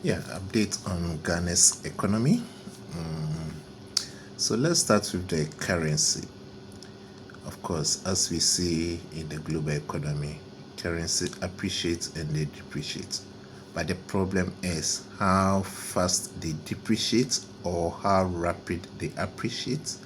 Yeah, update on Ghana's economy. So let's start with the currency. Of course, as we see in the global economy, currency appreciates and they depreciate. But the problem is how fast they depreciate or how rapid they appreciate.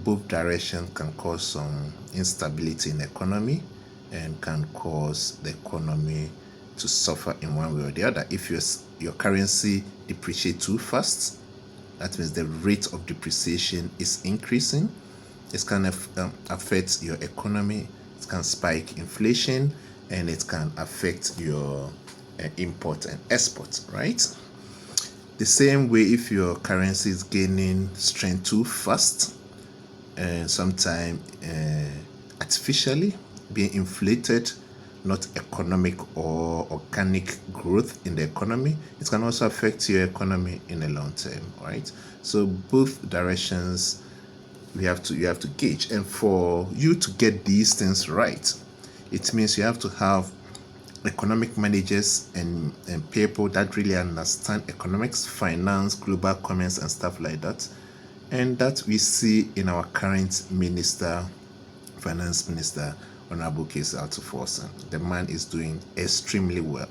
Both directions can cause some instability in the economy and can cause the economy to suffer in one way or the other. If your currency depreciates too fast, that means the rate of depreciation is increasing. It can affect your economy. It can spike inflation, and it can affect your import and export, right? The same way, if your currency is gaining strength too fast, and sometimes artificially being inflated, not economic or organic growth in the economy, it can also affect your economy in the long term, right? So both directions you have to gauge, and for you to get these things right, it means you have to have economic managers and people that really understand economics, finance, global commerce, and stuff like that. And that we see in our current finance minister, Honorable Kese Altuforsan. The man is doing extremely well.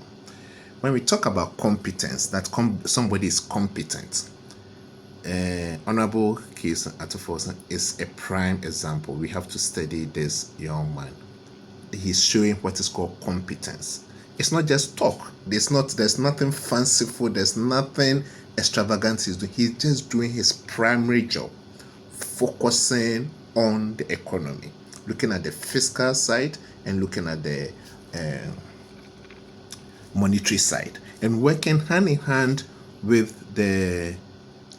When we talk about competence, that somebody is competent, Honorable Kese Altuforsan is a prime example. We have to study this young man. He's showing what is called competence. It's not just talk. There's nothing fanciful. There's nothing extravagant he's doing. He's just doing his primary job, focusing on the economy, looking at the fiscal side and looking at the monetary side, and working hand in hand with the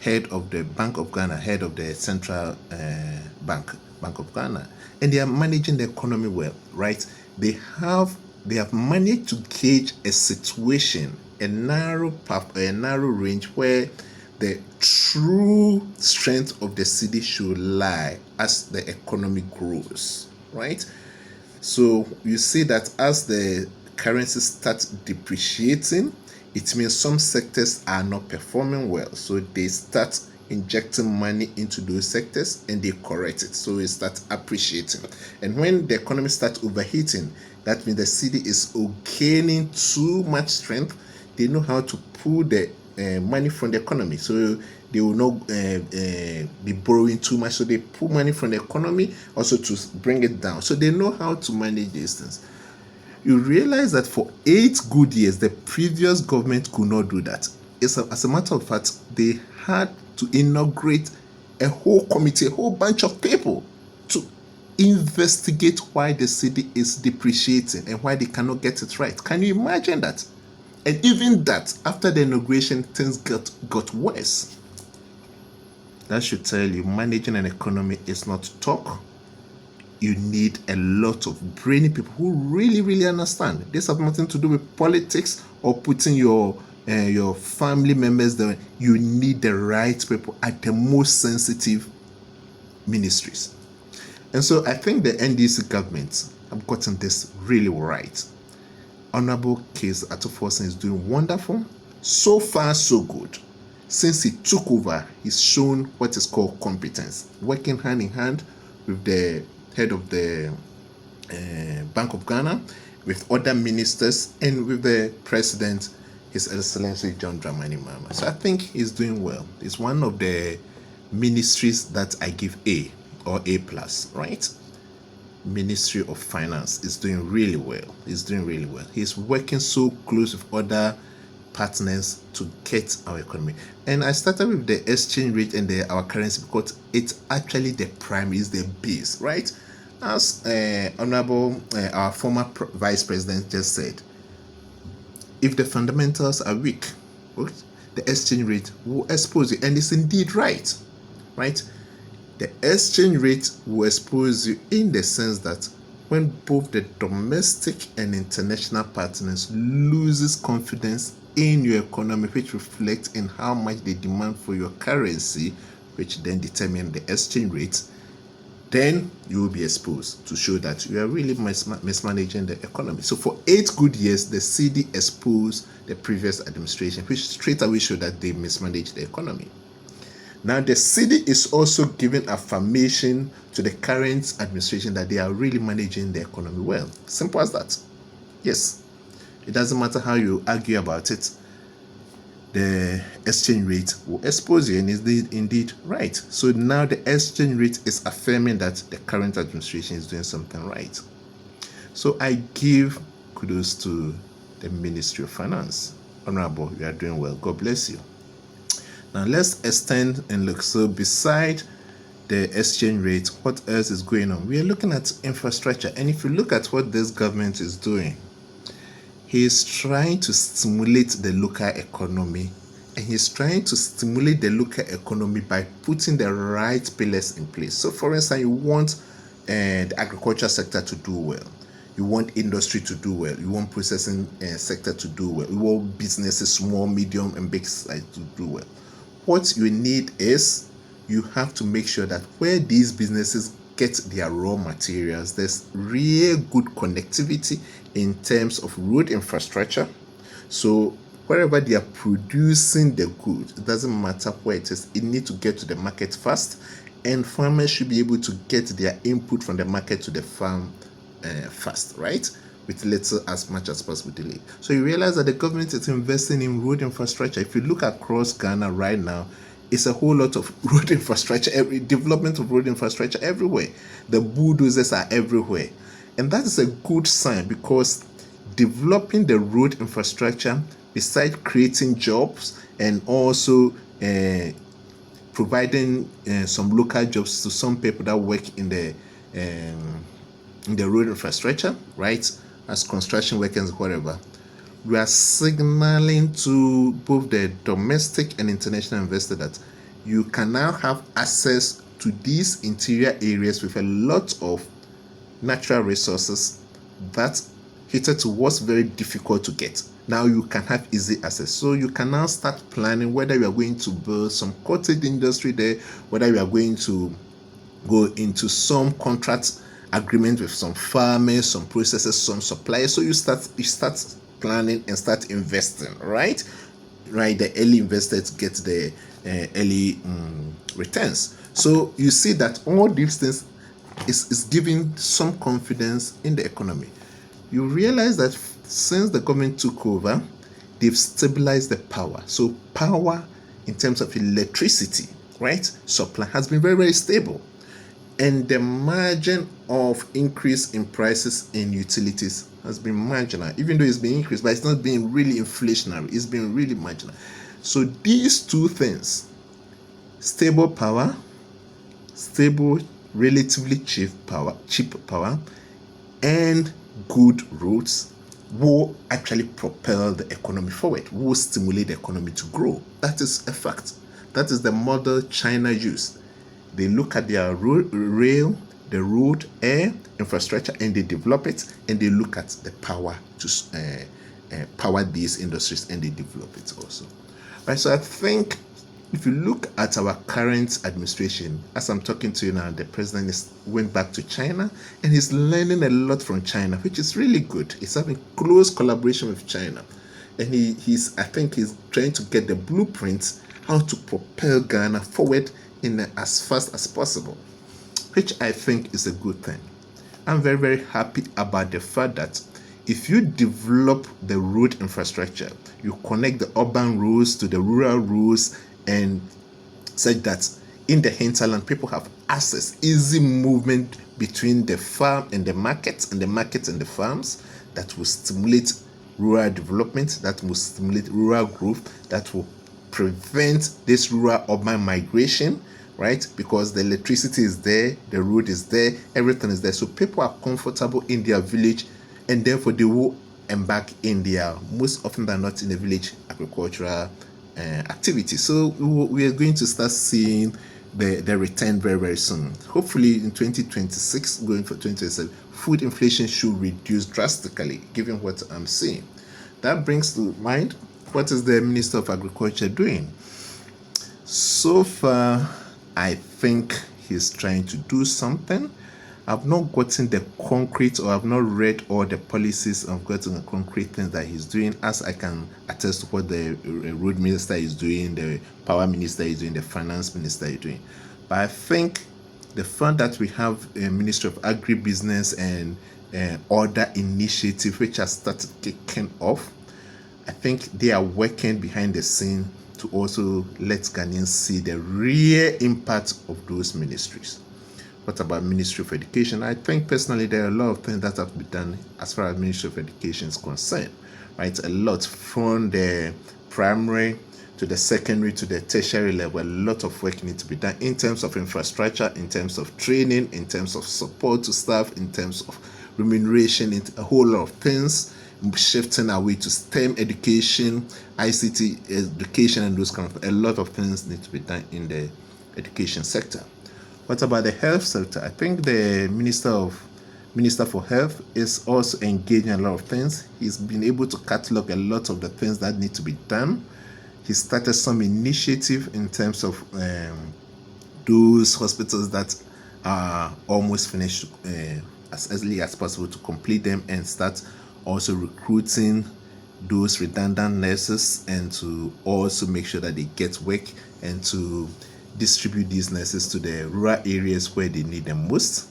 head of the Bank of Ghana, head of the Central Bank of Ghana, and they are managing the economy well, right? They have managed to gauge a situation, a narrow range where the true strength of the city should lie as the economy grows, right? So you see that as the currency starts depreciating, it means some sectors are not performing well. So they start injecting money into those sectors and they correct it. So it starts appreciating. And when the economy starts overheating, that means the city is gaining too much strength. They know how to pull the money from the economy. So they will not be borrowing too much. So they pull money from the economy also to bring it down. So they know how to manage these things. You realize that for 8 good years, the previous government could not do that. As a matter of fact, they had to inaugurate a whole committee, a whole bunch of people to investigate why the city is depreciating and why they cannot get it right. Can you imagine that? And even that, after the inauguration, things got worse. That should tell you managing an economy is not talk. You need a lot of brainy people who really, really understand. This has nothing to do with politics or putting your family members there. You need the right people at the most sensitive ministries. And so I think the NDC government have gotten this really right. Honorable Kese Altuforsan is doing wonderful. So far, so good. Since he took over, he's shown what is called competence, working hand in hand with the head of the Bank of Ghana, with other ministers, and with the president, His Excellency John Dramani Mahama. So I think he's doing well. It's one of the ministries that I give A or A plus, right? Ministry of Finance is doing really well. He's working so close with other partners to get our economy. And I started with the exchange rate and our currency because it's actually the primary, is the base, right? As Honorable our former Vice President just said, if the fundamentals are weak, the exchange rate will expose you, and it's indeed right? The exchange rate will expose you in the sense that when both the domestic and international partners loses confidence in your economy, which reflects in how much they demand for your currency, which then determine the exchange rate, then you will be exposed to show that you are really mismanaging the economy. So for 8 good years, the CD exposed the previous administration, which straight away showed that they mismanaged the economy. Now the CD is also giving affirmation to the current administration that they are really managing the economy well. Simple as that. Yes, it doesn't matter how you argue about it. The exchange rate will expose you, and is indeed right. So now the exchange rate is affirming that the current administration is doing something right. So I give kudos to the Ministry of Finance. Honorable, you are doing well. God bless you. Now let's extend and look. So beside the exchange rate, what else is going on? We are looking at infrastructure. And if you look at what this government is doing, he is trying to stimulate the local economy, and he's trying to stimulate the local economy by putting the right pillars in place. So for instance, you want the agriculture sector to do well. You want industry to do well. You want processing sector to do well. You want businesses, small, medium, and big size to do well. What you need is you have to make sure that where these businesses get their raw materials, there's real good connectivity in terms of road infrastructure. So wherever they are producing the goods, it doesn't matter where it is, it needs to get to the market fast, and farmers should be able to get their input from the market to the farm fast, right? With little as much as possible delay. So you realize that the government is investing in road infrastructure. If you look across Ghana right now, it's a whole lot of road infrastructure, development of road infrastructure everywhere. The bulldozers are everywhere. And that is a good sign, because developing the road infrastructure, besides creating jobs and also providing some local jobs to some people that work in the road infrastructure, right, as construction workers, whatever, we are signaling to both the domestic and international investor that you can now have access to these interior areas with a lot of natural resources that cater to what's very difficult to get. Now you can have easy access. So you can now start planning whether you are going to build some cottage industry there, whether you are going to go into some contract agreement with some farmers, some processors, some suppliers. So you start planning and start investing, right? The early investors get the early returns. So you see that all these things is giving some confidence in the economy. You realize that since the government took over, they've stabilized the power. So power in terms of electricity, right, supply has been very, very stable. And the margin of increase in prices in utilities has been marginal, even though it's been increased, but it's not being really inflationary. It's been really marginal. So these two things, stable power, stable, relatively cheap power, and good roads, will actually propel the economy forward, will stimulate the economy to grow. That is a fact. That is the model China used. They look at their rail, the road, air infrastructure, and they develop it, and they look at the power to power these industries, and they develop it also. Right, so I think if you look at our current administration, as I'm talking to you now, the president went back to China, and he's learning a lot from China, which is really good. He's having close collaboration with China, and I think he's trying to get the blueprints how to propel Ghana forward in as fast as possible, which I think is a good thing. I'm very, very happy about the fact that if you develop the road infrastructure, you connect the urban roads to the rural roads, and such that in the hinterland people have access, easy movement between the farm and the markets, and the markets and the farms, that will stimulate rural development, that will stimulate rural growth, that will prevent this rural urban migration, right? Because the electricity is there, the road is there, everything is there. So people are comfortable in their village, and therefore they will embark in their, most often than not, in the village agricultural activity. So we are going to start seeing the return very, very soon. Hopefully in 2026, going for 2027, food inflation should reduce drastically, given what I'm seeing. That brings to mind, what is the Minister of Agriculture doing? So far, I think he's trying to do something. I've not gotten the concrete, or I've not read all the policies. I've gotten the concrete things that he's doing, as I can attest to what the road minister is doing, the power minister is doing, the finance minister is doing. But I think the fact that we have a Ministry of Agribusiness and other initiative which has started kicking off, I think they are working behind the scene to also let Ghanaians see the real impact of those ministries. What about Ministry of Education? I think personally there are a lot of things that have to be done as far as Ministry of Education is concerned, right? A lot from the primary to the secondary to the tertiary level. A lot of work needs to be done in terms of infrastructure, in terms of training, in terms of support to staff, in terms of remuneration, a whole lot of things, shifting away to STEM education, ICT education, and those kind of, a lot of things need to be done in the education sector. What about the health sector? I think the Minister for Health is also engaging in a lot of things. He's been able to catalog a lot of the things that need to be done. He started some initiative in terms of those hospitals that are almost finished, as early as possible to complete them, and start also recruiting those redundant nurses, and to also make sure that they get work, and to distribute these nurses to the rural areas where they need them most.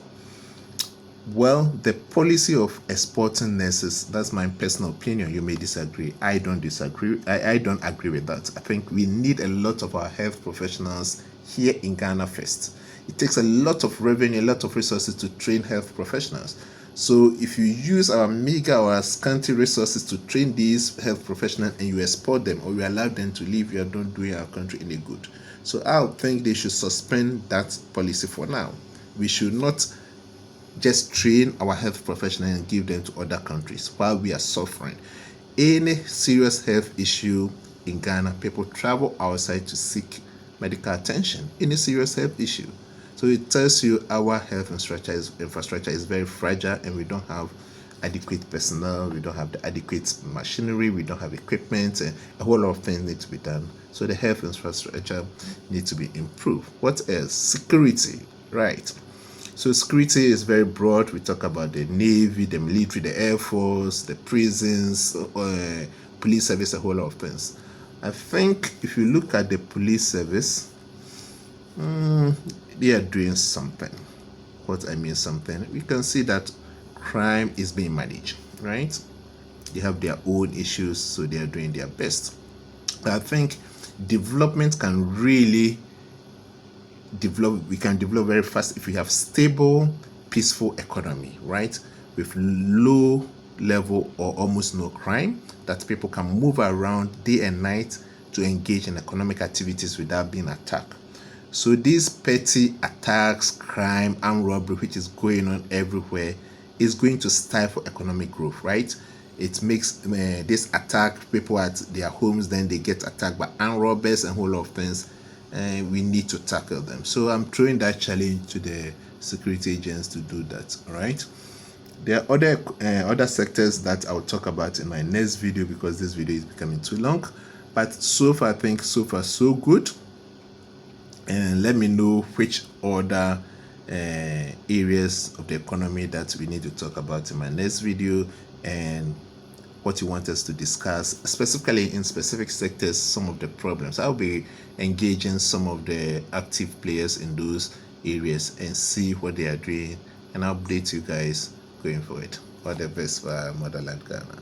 Well, the policy of exporting nurses, that's my personal opinion. You may disagree. I don't disagree. I don't agree with that. I think we need a lot of our health professionals here in Ghana first. It takes a lot of revenue, a lot of resources to train health professionals. So if you use our meager or scanty resources to train these health professionals and you export them, or you allow them to leave, you are not doing our country any good. So I think they should suspend that policy for now. We should not just train our health professionals and give them to other countries while we are suffering. Any serious health issue in Ghana, people travel outside to seek medical attention. Any serious health issue. So it tells you our health infrastructure is very fragile, and we don't have adequate personnel, we don't have the adequate machinery, we don't have equipment, and a whole lot of things need to be done. So the health infrastructure needs to be improved. What else? Security, right? So security is very broad. We talk about the Navy, the military, the Air Force, the prisons, police service, a whole lot of things. I think if you look at the police service, they are doing something. What I mean something, we can see that crime is being managed, right? They have their own issues, so they are doing their best. But I think development can really develop. We can develop very fast if we have stable, peaceful economy, right? With low level or almost no crime, that people can move around day and night to engage in economic activities without being attacked. So these petty attacks, crime, and robbery, which is going on everywhere, is going to stifle economic growth, right? It makes this attack people at their homes, then they get attacked by armed robbers and a whole lot of things, and we need to tackle them. So I'm throwing that challenge to the security agents to do that. All right. There are other sectors that I'll talk about in my next video, because this video is becoming too long. But so far, I think so far so good. And let me know which other areas of the economy that we need to talk about in my next video, and what you want us to discuss, specifically in specific sectors, some of the problems. I'll be engaging some of the active players in those areas and see what they are doing, and I'll update you guys going forward. All the best for Motherland Ghana.